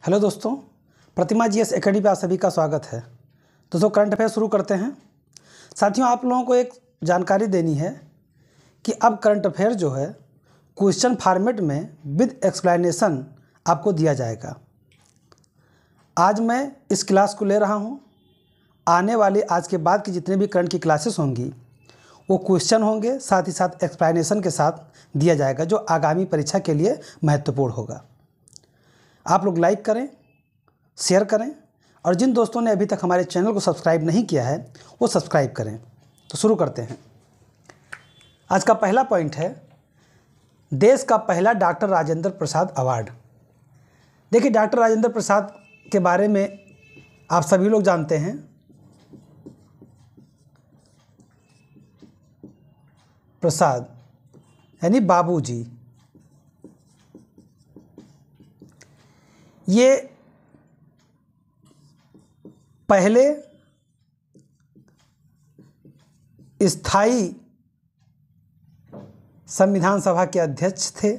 Hello दोस्तों, प्रतिमा GS academy पे आप सभी का स्वागत है। दोस्तों, करंट अफेयर शुरू करते हैं। साथियों, आप लोगों को एक जानकारी देनी है कि अब करंट अफेयर जो है क्वेश्चन फॉर्मेट में विद एक्सप्लेनेशन आपको दिया जाएगा। आज मैं इस क्लास को ले रहा हूँ। आने वाली आज के बाद की जितने भी करंट की क्लासेस होंगी वो क्वेश्चन होंगे, साथ ही साथ एक्सप्लेनेशन के साथ दिया जाएगा, जो आगामी परीक्षा के लिए महत्वपूर्ण होगा। आप लोग लाइक करें, शेयर करें और जिन दोस्तों ने अभी तक हमारे चैनल को सब्सक्राइब नहीं किया है वो सब्सक्राइब करें। तो शुरू करते हैं। आज का पहला पॉइंट है देश का पहला डॉक्टर राजेंद्र प्रसाद अवार्ड। देखिए, डॉक्टर राजेंद्र प्रसाद के बारे में आप सभी लोग जानते हैं। प्रसाद यानी बाबूजी। ये पहले स्थायी संविधान सभा के अध्यक्ष थे।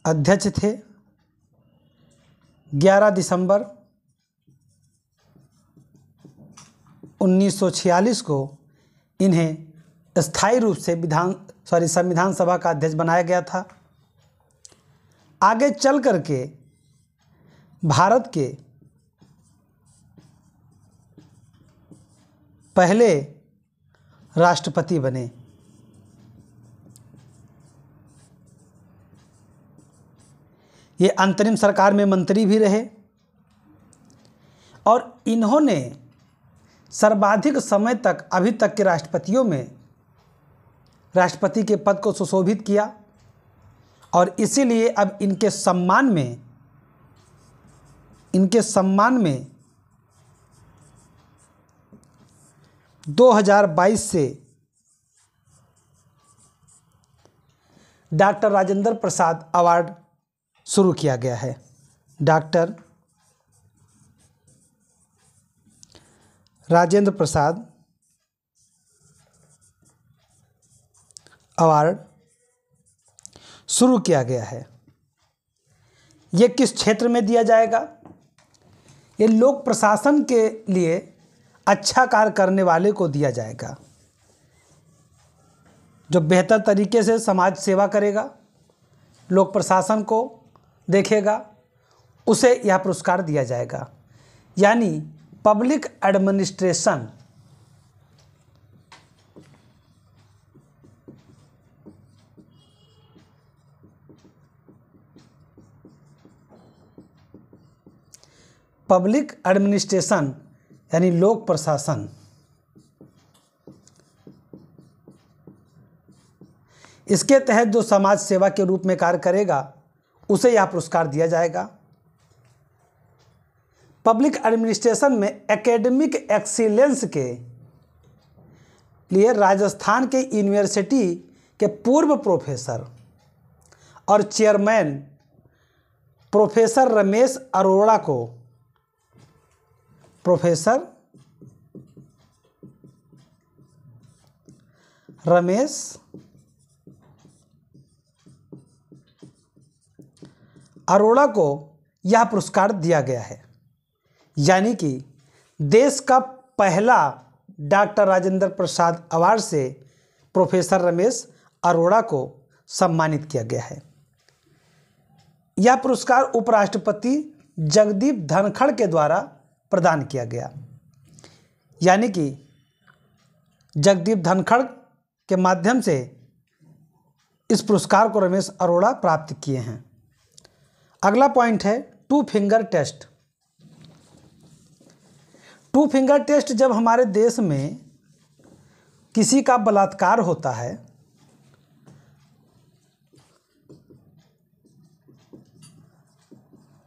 अध्यक्ष थे 11 दिसंबर 1946 को इन्हें स्थायी रूप से संविधान सभा का अध्यक्ष बनाया गया था। आगे चल करके भारत के पहले राष्ट्रपति बने। ये अंतरिम सरकार में मंत्री भी रहे और इन्होंने सर्वाधिक समय तक अभी तक के राष्ट्रपतियों में राष्ट्रपति के पद को सुशोभित किया और इसीलिए अब इनके सम्मान में 2022 से डॉक्टर राजेंद्र प्रसाद अवार्ड शुरू किया गया है। डॉक्टर राजेंद्र प्रसाद अवार्ड शुरू किया गया है। ये किस क्षेत्र में दिया जाएगा? ये लोक प्रशासन के लिए अच्छा कार्य करने वाले को दिया जाएगा, जो बेहतर तरीके से समाज सेवा करेगा, लोक प्रशासन को देखेगा, उसे यह पुरस्कार दिया जाएगा। यानी पब्लिक एडमिनिस्ट्रेशन। पब्लिक एडमिनिस्ट्रेशन यानी लोक प्रशासन। इसके तहत जो समाज सेवा के रूप में कार्य करेगा उसे यह पुरस्कार दिया जाएगा। पब्लिक एडमिनिस्ट्रेशन में एकेडमिक एक्सीलेंस के लिए राजस्थान के यूनिवर्सिटी के पूर्व प्रोफेसर और चेयरमैन प्रोफेसर रमेश अरोड़ा को यह पुरस्कार दिया गया है। यानी कि देश का पहला डॉक्टर राजेंद्र प्रसाद अवार्ड से प्रोफेसर रमेश अरोड़ा को सम्मानित किया गया है। यह पुरस्कार उपराष्ट्रपति जगदीप धनखड़ के द्वारा प्रदान किया गया। यानी कि जगदीप धनखड़ के माध्यम से इस पुरस्कार को रमेश अरोड़ा प्राप्त किए हैं। अगला पॉइंट है two finger test. Two finger test जब हमारे देश में किसी का बलात्कार होता है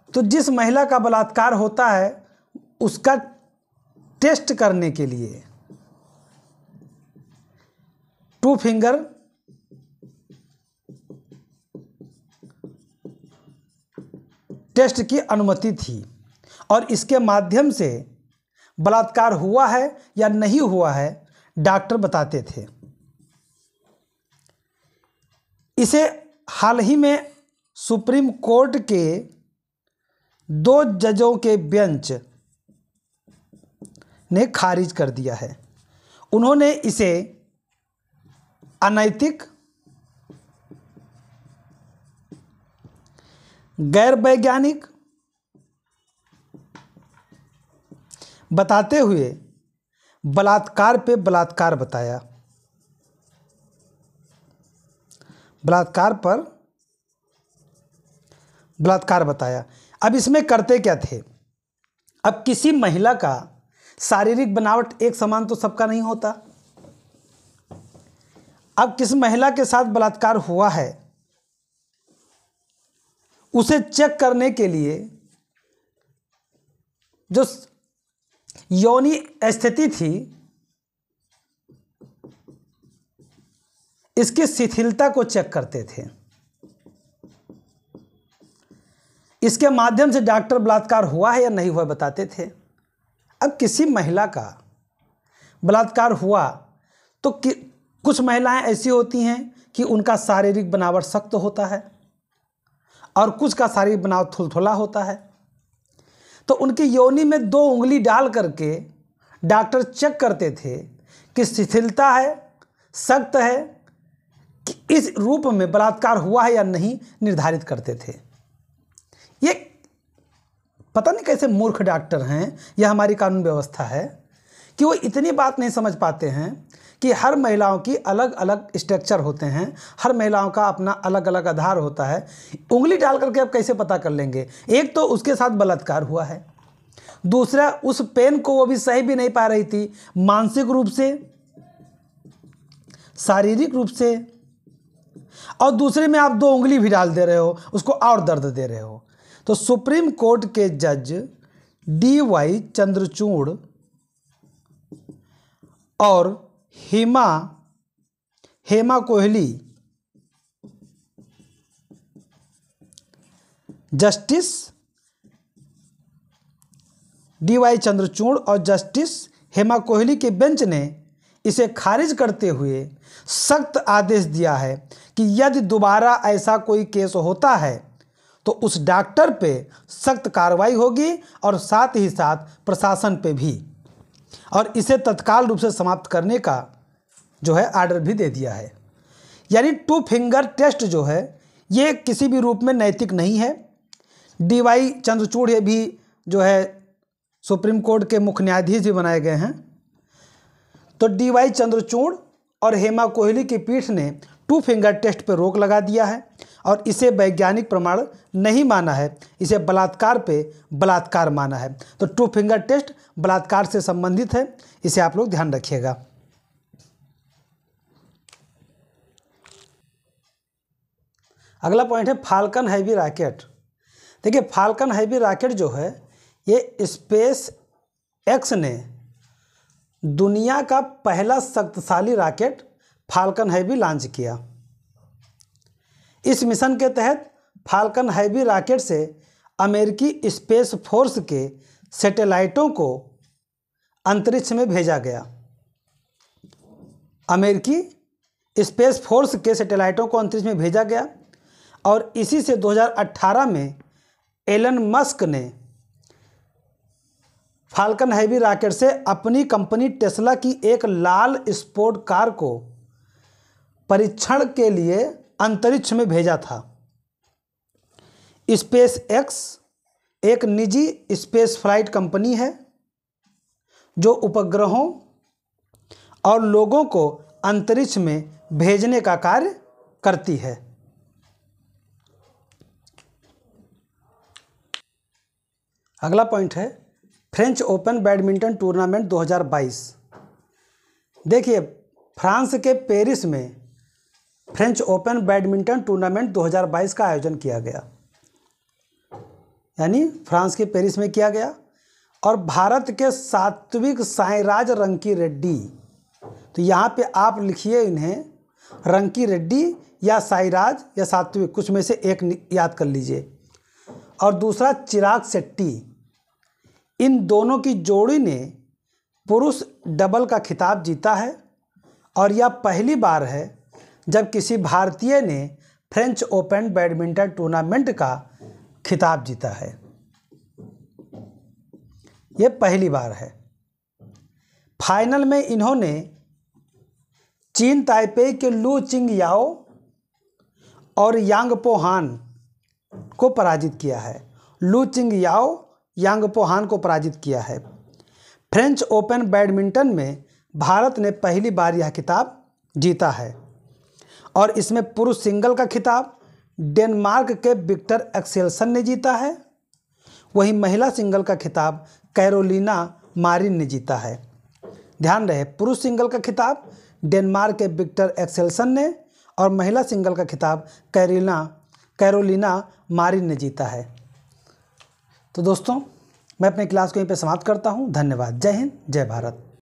तो जिस महिला का बलात्कार होता है उसका टेस्ट करने के लिए टू फिंगर टेस्ट की अनुमति थी और इसके माध्यम से बलात्कार हुआ है या नहीं हुआ है डॉक्टर बताते थे। इसे हाल ही में सुप्रीम कोर्ट के 2 जजों के बेंच ने खारिज कर दिया है। उन्होंने इसे अनैतिक, गैर वैज्ञानिक बताते हुए बलात्कार पे बलात्कार बताया। बलात्कार पर बलात्कार बताया। अब इसमें करते क्या थे? अब किसी महिला का शारीरिक बनावट एक समान तो सबका नहीं होता। अब किस महिला के साथ बलात्कार हुआ है उसे चेक करने के लिए जो यौनी स्थिति थी, इसकी शिथिलता को चेक करते थे। इसके माध्यम से डॉक्टर बलात्कार हुआ है या नहीं हुआ बताते थे। अब किसी महिला का बलात्कार हुआ तो कुछ महिलाएं ऐसी होती हैं कि उनका शारीरिक बनावट सख्त होता है और कुछ का शारीरिक बनावट थुलथुला होता है। तो उनकी योनि में 2 उंगली डाल करके डॉक्टर चेक करते थे कि शिथिलता है, सख्त है, कि इस रूप में बलात्कार हुआ है या नहीं निर्धारित करते थे। ये पता नहीं कैसे मूर्ख डॉक्टर हैं, यह हमारी कानून व्यवस्था है कि वो इतनी बात नहीं समझ पाते हैं कि हर महिलाओं की अलग अलग स्ट्रक्चर होते हैं, हर महिलाओं का अपना अलग अलग आधार होता है। उंगली डाल करके आप कैसे पता कर लेंगे? एक तो उसके साथ बलात्कार हुआ है, दूसरा उस पेन को वो भी सही भी नहीं पा रही थी, मानसिक रूप से, शारीरिक रूप से, और दूसरे में आप 2 उंगली भी डाल दे रहे हो, उसको और दर्द दे रहे हो। तो सुप्रीम कोर्ट के जज DY चंद्रचूड़ और हेमा कोहली, जस्टिस DY चंद्रचूड़ और जस्टिस हेमा कोहली के बेंच ने इसे खारिज करते हुए सख्त आदेश दिया है कि यदि दोबारा ऐसा कोई केस होता है तो उस डॉक्टर पे सख्त कार्रवाई होगी और साथ ही साथ प्रशासन पे भी, और इसे तत्काल रूप से समाप्त करने का जो है आर्डर भी दे दिया है। यानी 2 फिंगर टेस्ट जो है ये किसी भी रूप में नैतिक नहीं है। DY चंद्रचूड़ भी जो है सुप्रीम कोर्ट के मुख्य न्यायाधीश भी बनाए गए हैं। तो DY चंद्रचूड़ और हेमा कोहली की पीठ ने 2 फिंगर टेस्ट पर रोक लगा दिया है और इसे वैज्ञानिक प्रमाण नहीं माना है, इसे बलात्कार पे बलात्कार माना है। तो 2 फिंगर टेस्ट बलात्कार से संबंधित है, इसे आप लोग ध्यान रखिएगा। अगला पॉइंट है फाल्कन हैवी रॉकेट। देखिए फाल्कन हैवी रॉकेट जो है ये स्पेस एक्स ने दुनिया का पहला शक्तिशाली रॉकेट फाल्कन हैवी लॉन्च किया। इस मिशन के तहत फाल्कन हैवी रॉकेट से अमेरिकी स्पेस फोर्स के सैटेलाइटों को अंतरिक्ष में भेजा गया। अमेरिकी स्पेस फोर्स के सैटेलाइटों को अंतरिक्ष में भेजा गया और इसी से 2018 में एलन मस्क ने फाल्कन हैवी रॉकेट से अपनी कंपनी टेस्ला की एक लाल स्पोर्ट कार को परीक्षण के लिए अंतरिक्ष में भेजा था। स्पेस एक्स एक निजी स्पेस फ्लाइट कंपनी है जो उपग्रहों और लोगों को अंतरिक्ष में भेजने का कार्य करती है। अगला पॉइंट है फ्रेंच ओपन बैडमिंटन टूर्नामेंट 2022। देखिए फ्रांस के पेरिस में फ्रेंच ओपन बैडमिंटन टूर्नामेंट 2022 का आयोजन किया गया, यानी फ्रांस के पेरिस में किया गया। और भारत के सात्विक साईराज रंकीरेड्डी, तो यहाँ पे आप लिखिए इन्हें रंकी रेड्डी या साईराज या सात्विक, कुछ में से एक याद कर लीजिए। और दूसरा चिराग शेट्टी, इन दोनों की जोड़ी ने पुरुष डबल का खिताब जीता है और यह पहली बार है जब किसी भारतीय ने फ्रेंच ओपन बैडमिंटन टूर्नामेंट का खिताब जीता है। यह पहली बार है। फाइनल में इन्होंने चीन ताइपे के लू चिंग याओ और यांगपो हान को पराजित किया है। लू चिंग याओ यांगपो हान को पराजित किया है। फ्रेंच ओपन बैडमिंटन में भारत ने पहली बार यह खिताब जीता है और इसमें पुरुष सिंगल का खिताब डेनमार्क के विक्टर एक्सेल्सन ने जीता है। वहीं महिला सिंगल का खिताब कैरोलिना मारिन ने जीता है। ध्यान रहे, पुरुष सिंगल का खिताब डेनमार्क के विक्टर एक्सेल्सन ने और महिला सिंगल का खिताब कैरोलिना मारिन ने जीता है। तो दोस्तों, मैं अपने क्लास को यहीं पे समाप्त करता हूँ। धन्यवाद। जय हिंद, जय भारत।